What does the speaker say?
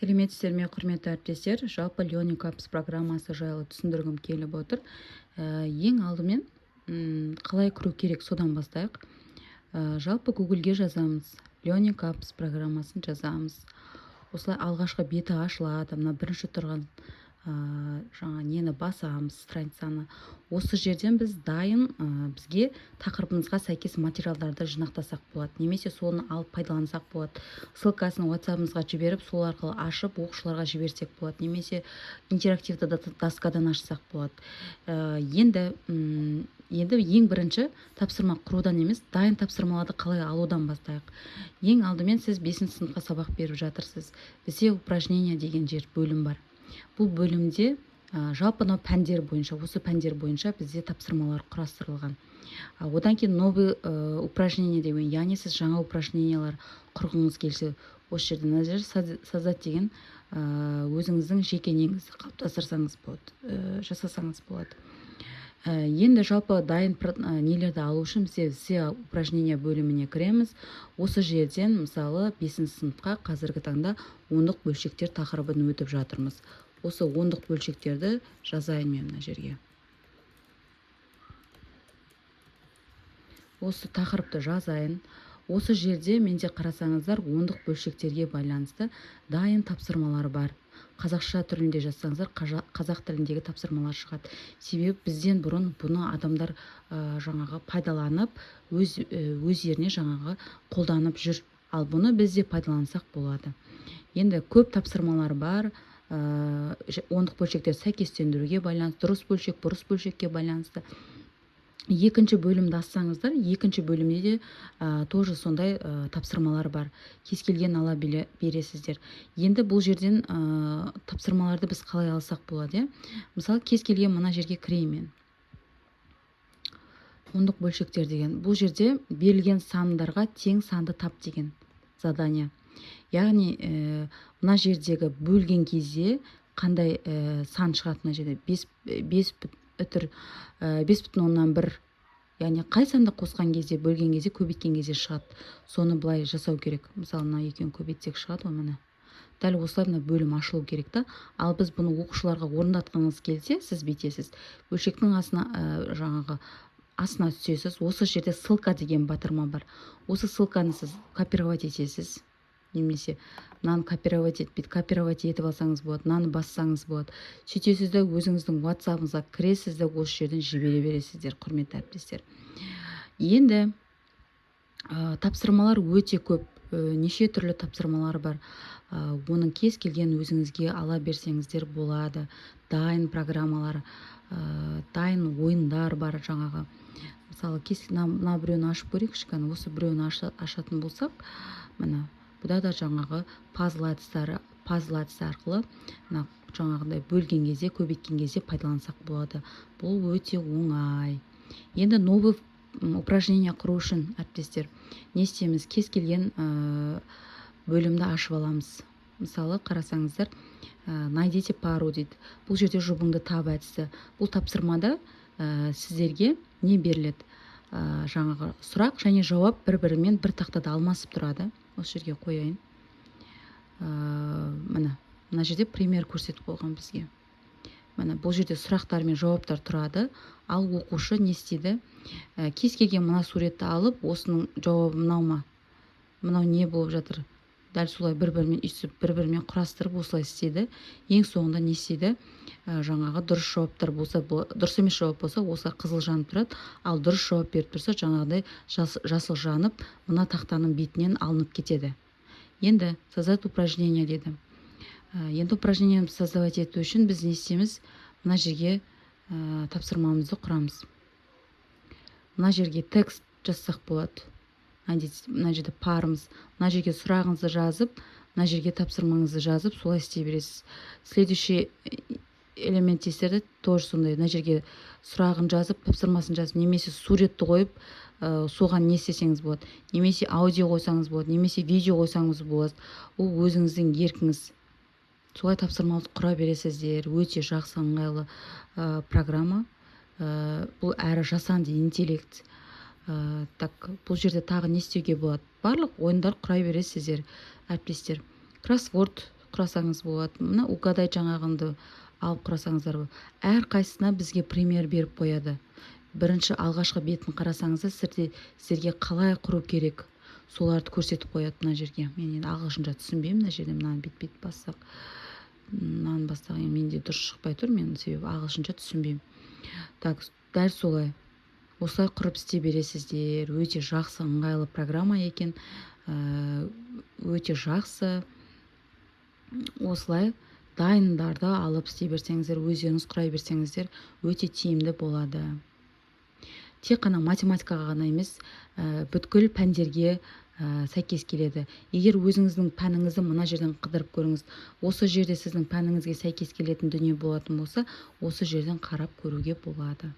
Сәлеметсіздер ме, құрметті әріптестер. Жалпы Learning Apps программасы жайлы түсіндіргім келіп отыр. Ең алдымен қалай кіру керек, содан бастайық. Жалпы Google-ге жазамыз, Learning Apps программасын жазамыз. Осылай алғашқы беті ашылады. Мына бірінші тұрған жаңа нені басамыз, страницаны. Осы жерден біз дайын бізге тақырыбымызға сәйкес материалдарды жинақтасақ болады. Немесе соны алып пайдалансақ болады. Ссылкасын WhatsApp-ымызға жіберіп, сол арқылы ашып оқушыларға жіберсек болады. Немесе интерактивті доскадан ашсақ болады. Енді ең бірінші тапсырма құрудан емес, дайын тапсырмаларды қалай алудан бастайық. Ең алдымен сіз 5-ші сыныпқа сабақ беріп жатырсыз. Бізде упражнение деген бөлім бар. Бұл бөлімде жалпы пәндер бойынша, осы пәндер бойынша бізде тапсырмалар құрастырылған. Одан кейін новый упражнение деген, яғни сіз жаңа упражнениялар құрғыңыз келсе, осы жерде мына жерде создать деген өзіңіздің жеке неңізді қалыптастырсаңыз болады, жасасаңыз болады. Енді жалпы дайын нелерді алу үшін все упражнение бөліміне кіреміз. Осы жерден мысалы 5-ші сыныпқа қазіргі таңда ондық бөлшектер тақырыбын өтіп жатырмыз. Осы ондық бөлшектерді жазайын мен мына жерге. Осы тақырыпты жазайын. Осы жерде менде қарасаңыздар, ондық бөлшектерге байланысты дайын тапсырмалар бар. Қазақша түрінде жазсаңыздар, қазақ тіліндегі тапсырмалар шығады. Себебі бізден бұрын бұны адамдар жаңағы пайдаланып, өздеріне жаңағы қолданып жүр. Ал бұны біз де пайдалансақ болады. Енді көп тапсырмалар бар. Ондық бөлшектер сәйкестендіруге байланысты, дұрыс бөлшек, бұрыс бөлшекке байланысты. Екінші бөлімді ассаңыздар, екінші бөлімде де тоже сондай тапсырмалар бар. Кез келген ала бересіздер. Енді бұл жерден тапсырмаларды біз қалай алсақ болады? Мысалы, кез келген мына жерге кіреймен. Ондық бөлшектер деген. Бұл жерде берілген сандарға тең санды тап деген задание. Яғни мына жердегі бөлген кезде қандай сан шығады мына жерде? 5,1, яғни қай санды қосқан кезде, бөлген кезде, көбейткен кезде шығады. Соны былай жасау керек. Мысалы, мына екеуін көбейтсек шығады ғой міне. Дәл осылай мына бөлім ашылу керек та. Ал біз бұны оқушыларға орындатқыңыз келсе, сіз бүйтесіз. Бөлшектің жаңағы астына түсесіз. Осы жерде ссылка деген батырма бар. Осы ссылканы сіз копировать етесіз. Немесе мынаны копировать етіп алсаңыз болады, мынаны бассаңыз болады. Сөйтесіз де өзіңіздің WhatsApp-ыңызға кіресіз де осы жерден жібере бересіздер, құрметті әріптестер. Енді тапсырмалар өте көп, неше түрлі тапсырмалар бар. Оның кез келген өзіңізге ала берсеңіздер болады. Дайын программалар, дайын ойындар бар жаңағы. Мысалы, мына біреуін ашып көрейікші, осы біреуін ашатын болсақ, мына бұда да жаңағы пазл әдісі арқылы жаңағыдай бөлген кезде, көбейткен кезде пайдалансақ болады. Бұл өте оңай. Енді новый упражнение құру үшін, әріптестер, не істейміз? Кез келген бөлімді ашып аламыз. Мысалы, қарасаңыздар, найдите пару дейді. Бұл жерде жұбыңды тап әдісі. Бұл тапсырмада сіздерге не беріледі? Жаңағы сұрақ және жауап бір-бірімен бір тақтада алмасып тұрады. Осы жерге қояйын. Мына жерде пример көрсетіп қойған бізге. Бұл жерде сұрақтар мен жауаптар тұрады. Ал оқушы не істейді? Кез келген мына суретті алып, осының жауабы мынау ма? Мынау не болып жатыр? Дәл солай бір-бірімен үйсіп, бір-бірімен құрастырып осылай істейді. Ең соңында не істейді? Жаңағы дұрыс жауаптар болса, дұрыс емес жауап болса, осылай қызыл жанып тұрады. Ал дұрыс жауап беріп тұрса, жаңағыдай жасыл жанып, мына тақтаның бетінен алынып кетеді. Енді создать упражнение деді. Енді упражнениемізді создавать ету үшін біз не істейміз? Мына жерге тапсырмамызды құрамыз. Мына жерге текст жазсақ болады. Мына жерде парымыз. Мына жерге сұрағыңызды жазып, мына жерге тапсырмаңызды жазып, солай істей бересіз. Следующий элемент естерді тоже сондай. Мына жерге сұрағын жазып, тапсырмасын жазып, немесе суретті қойып, соған не істесеңіз болады. Немесе аудио қойсаңыз болады, немесе видео қойсаңыз болады. Ол өзіңіздің еркіңіз. Солай тапсырмаларды құра бересіздер. Өте жақсы, ыңғайлы программа. Бұл әрі жасанды интеллект. Бұл жерде тағы не істеуге болады? Барлық ойындар құрай бересіздер, әріптестер. Кроссворд құрасаңыз болады. Мына угадай жаңағынды алып құрасаңыздар болады. Әрқайсысына бізге пример беріп қояды. Бірінші алғашқы бетін қарасаңыздар сіздерге қалай құру керек, соларды көрсетіп қояды мына жерге. Мен енді ағылшынша түсінбеймін мына жерде. Мынаны бет бассақ, мынаны бастақ, менде дұрыс шықпай тұр, мен себебі ағылшынша түсінбеймін. Так, дәл солай. Осылай құрып істей бересіздер. Өте жақсы, ыңғайлы программа екен. Өте жақсы. Осылай дайындарды алып істей берсеңіздер, өздеріңіз құрай берсеңіздер, өте тиімді болады. Тек қана математикаға ғана емес, бүткіл пәндерге сәйкес келеді. Егер өзіңіздің пәніңізді мына жерден қыдырып көріңіз, осы жерде сіздің пәніңізге сәйкес келетін дүние болатын болса, осы жерден қарап көруге болады.